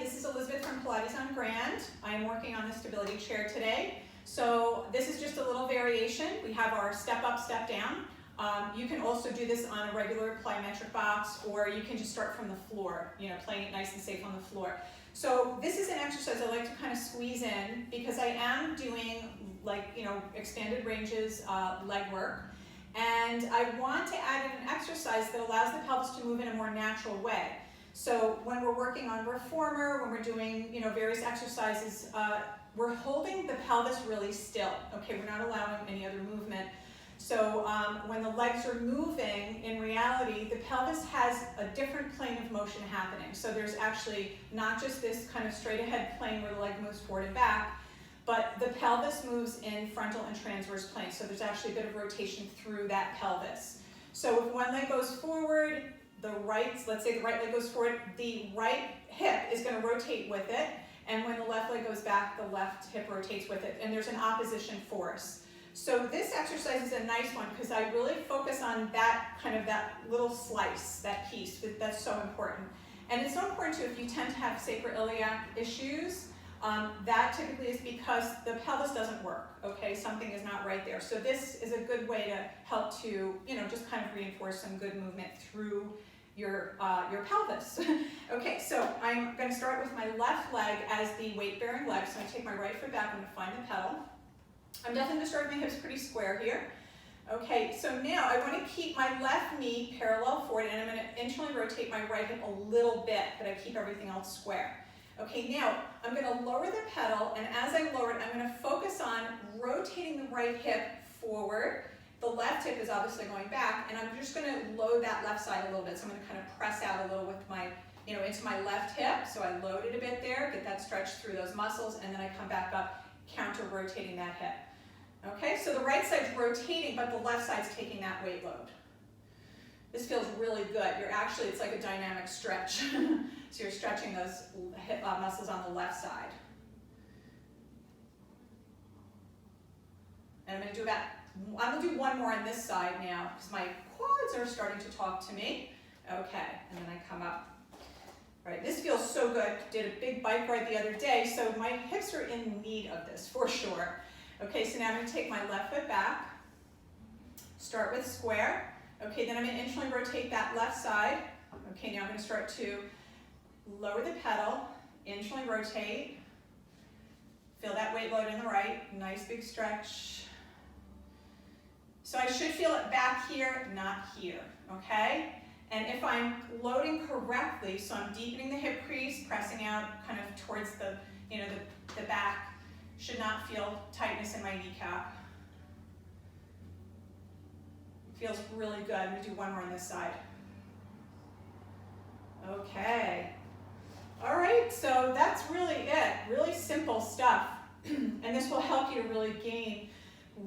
this is Elizabeth from Pilates on Grand. I am working on the stability chair today. So this is just a little variation. We have our step up, step down. You can also do this on a regular plyometric box, or you can just start from the floor, playing it nice and safe on the floor. So this is an exercise I like to kind of squeeze in because I am doing expanded ranges leg work. And I want to add in an exercise that allows the pelvis to move in a more natural way. So when we're working on reformer, when we're doing various exercises, we're holding the pelvis really still. Okay, we're not allowing any other movement. So when the legs are moving, in reality, the pelvis has a different plane of motion happening. So there's actually not just this kind of straight ahead plane where the leg moves forward and back, but the pelvis moves in frontal and transverse planes. So there's actually a bit of rotation through that pelvis. So if one leg goes forward, let's say the right leg goes forward, the right hip is going to rotate with it. And when the left leg goes back, the left hip rotates with it. And there's an opposition force. So this exercise is a nice one because I really focus on that little slice, that piece. That's so important. And it's so important too if you tend to have sacroiliac issues. That typically is because the pelvis doesn't work, okay? Something is not right there. So this is a good way to help to, just kind of reinforce some good movement through your pelvis. Okay, so I'm going to start with my left leg as the weight-bearing leg. So I'm going to take my right foot back, I'm going to find the pedal. I'm definitely going to start with my hips pretty square here. Okay, so now I want to keep my left knee parallel forward, and I'm going to internally rotate my right hip a little bit, but I keep everything else square. Okay, now I'm going to lower the pedal, and as I lower it, I'm going to focus on rotating the right hip forward. The left hip is obviously going back, and I'm just going to load that left side a little bit. So I'm going to kind of press out a little with my, into my left hip. So I load it a bit there, get that stretch through those muscles, and then I come back up, counter-rotating that hip. Okay, so the right side's rotating, but the left side's taking that weight load. This feels really good. It's like a dynamic stretch. So you're stretching those hip muscles on the left side. And I'm going to do one more on this side now because my quads are starting to talk to me. Okay, and then I come up. All right, this feels so good. Did a big bike ride the other day, so my hips are in need of this for sure. Okay, so now I'm going to take my left foot back, start with square. Okay, then I'm going to internally rotate that left side. Okay, now I'm going to start to lower the pedal, internally rotate. Feel that weight load in the right, nice big stretch. So I should feel it back here, not here, okay? And if I'm loading correctly, so I'm deepening the hip crease, pressing out kind of towards the back, should not feel tightness in my kneecap. Feels really good. I'm going to do one more on this side. Okay. All right, so that's really it. Really simple stuff. And this will help you to really gain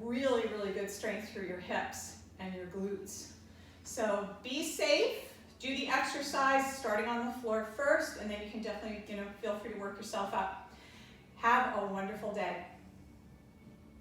really, really good strength through your hips and your glutes. So be safe. Do the exercise starting on the floor first, and then you can definitely, feel free to work yourself up. Have a wonderful day.